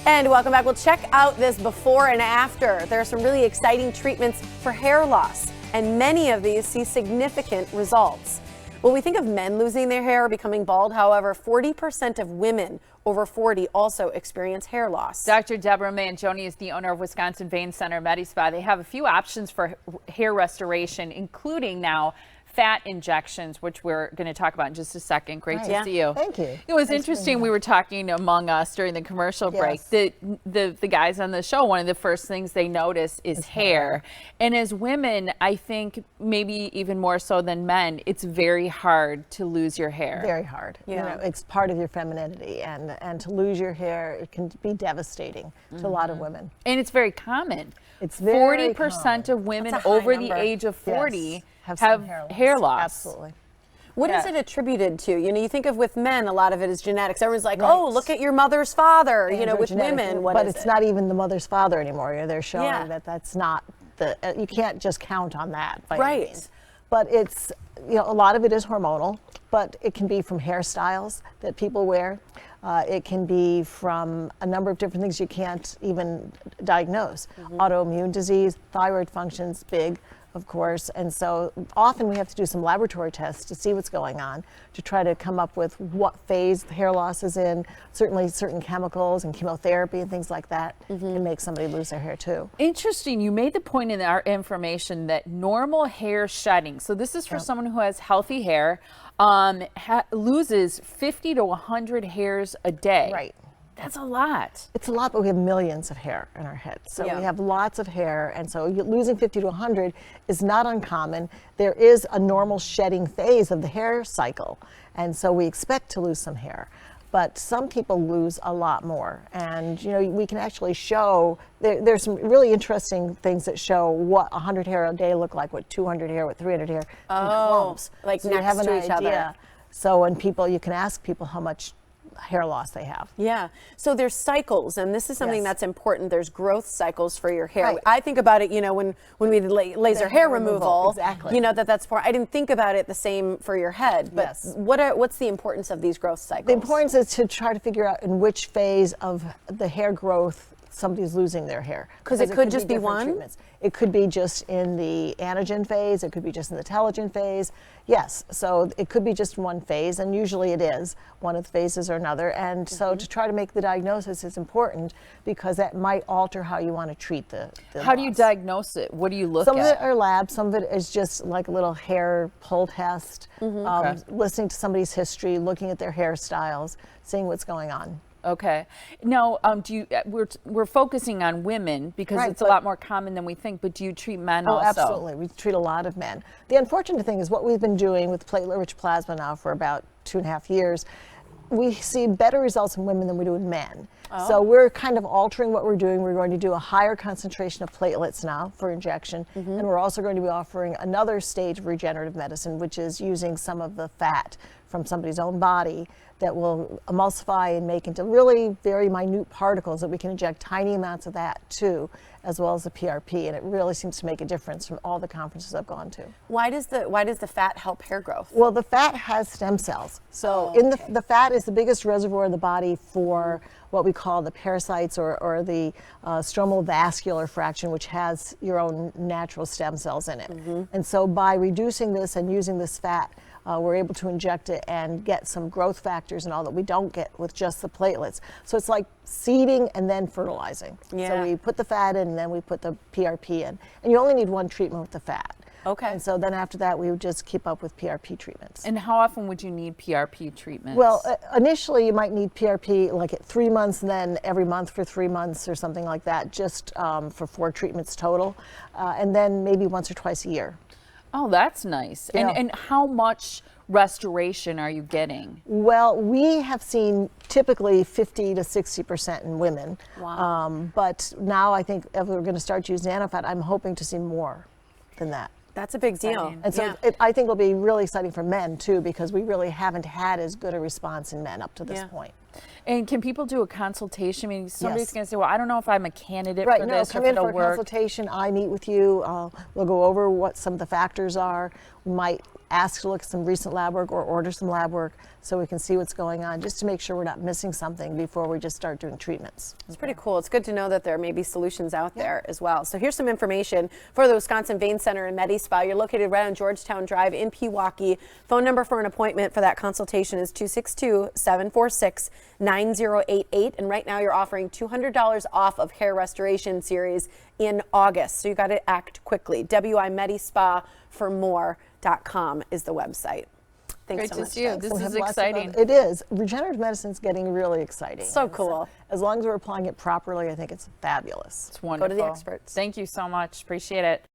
And welcome back. We'll check out this before and after. There are some really exciting treatments for hair loss, and many of these see significant results. When we think of men losing their hair or becoming bald, however, 40% of women over 40 also experience hair loss. Dr. Deborah Manjoney is the owner of Wisconsin Vein Center MediSpa. They have a few options for hair restoration, including now fat injections, which we're going to talk about in just a second. Great to see you. Thank you. It was interesting. We were talking among us during the commercial break. The guys on the show, one of the first things they notice is hair. And as women, I think maybe even more so than men, it's very hard to lose your hair. Very hard. Yeah. You know, it's part of your femininity, and to lose your hair, it can be devastating to a lot of women. And it's very common. It's very 40% of women That's a high over number. the age of 40 have have some hair loss. Absolutely. What is it attributed to? You know, you think of with men, a lot of it is genetics. Everyone's like, Right. oh, look at your mother's father. You know, with Genetic, women, but it's not even the mother's father anymore. You know, they're showing Yeah. that that's not the. You can't just count on that. By Right. any means. But it's, you know, a lot of it is hormonal, but it can be from hairstyles that people wear. It can be from a number of different things you can't even diagnose. Autoimmune disease, thyroid function's big, of course, and so often we have to do some laboratory tests to see what's going on, to try to come up with what phase the hair loss is in. Certainly certain chemicals and chemotherapy and things like that can make somebody lose their hair too. Interesting. You made the point in our information that normal hair shedding, so this is for someone who has healthy hair, loses 50 to 100 hairs a day. Right. That's a lot. It's a lot, but we have millions of hair in our head. So Yeah. we have lots of hair, and so losing 50 to 100 is not uncommon. There is a normal shedding phase of the hair cycle, and so we expect to lose some hair. But some people lose a lot more, and you know, we can actually show there's some really interesting things that show what 100 hair a day look like, what 200 hair, what 300 hair, in clumps. like so you next have an to each other. idea. So when people, you can ask people how much hair loss they have. Yeah. So there's cycles, and this is something Yes. that's important. There's growth cycles for your hair. Right. I think about it, you know, when we did laser hair removal, exactly. you know, that's for, I didn't think about it the same for your head, but Yes. what's the importance of these growth cycles? The importance is to try to figure out in which phase of the hair growth somebody's losing their hair. 'Cause it could just be different one? treatments. It could be just in the anagen phase, it could be just in the telogen phase. Yes, so it could be just one phase, and usually it is one of the phases or another. And so to try to make the diagnosis is important, because that might alter how you want to treat the How do you loss. diagnose it? What do you look Some of at? it are labs, some of it is just like a little hair pull test, Okay. listening to somebody's history, looking at their hairstyles, seeing what's going on. Okay. Now, we're focusing on women because Right, it's a but- lot more common than we think, but do you treat men Oh, also? absolutely. We treat a lot of men. The unfortunate thing is what we've been doing with platelet-rich plasma now for about 2.5 years, we see better results in women than we do in men. So we're kind of altering what we're doing. We're going to do a higher concentration of platelets now for injection, and we're also going to be offering another stage of regenerative medicine, which is using some of the fat from somebody's own body that will emulsify and make into really very minute particles that we can inject tiny amounts of that too, as well as the PRP, and it really seems to make a difference from all the conferences I've gone to. Why does the fat help hair growth? Well, the fat has stem cells. So the fat is the biggest reservoir in the body for what we call the parasites or the stromal vascular fraction, which has your own natural stem cells in it. And so by reducing this and using this fat, we're able to inject it and get some growth factors and all that we don't get with just the platelets. So it's like seeding and then fertilizing. Yeah. So we put the fat in and then we put the PRP in. And you only need one treatment with the fat. Okay. And so then after that, we would just keep up with PRP treatments. And how often would you need PRP treatments? Well, initially you might need PRP like at 3 months, and then every month for 3 months or something like that, just for 4 treatments total, and then maybe once or twice a year. oh, that's nice. Yeah. And how much restoration are you getting? Well, we have seen typically 50 to 60% in women. Wow. But now I think if we're going to start using nanofat, I'm hoping to see more than that. That's a big deal. And so I think it'll be really exciting for men too, because we really haven't had as good a response in men up to this point. And can people do a consultation? I mean, somebody's Yes. going to say, well, I don't know if I'm a candidate Right, for no, this come or if in for it'll a work. consultation. I meet with you. We'll go over what some of the factors are. We might ask to look at some recent lab work or order some lab work so we can see what's going on, just to make sure we're not missing something before we just start doing treatments. It's pretty cool. It's good to know that there may be solutions out there as well. So here's some information for the Wisconsin Vein Center and Medi-Spa. You're located right on Georgetown Drive in Pewaukee. Phone number for an appointment for that consultation is 262-746-9088. And right now you're offering $200 off of hair restoration series in August. So you got to act quickly. WIMedispa for more.com is the website. Thanks Great so to much. see you. guys. This We is have lots of exciting. it is. Regenerative medicine is getting really exciting. So cool. As long as we're applying it properly, I think it's fabulous. It's wonderful. Go to the experts. Thank you so much. Appreciate it.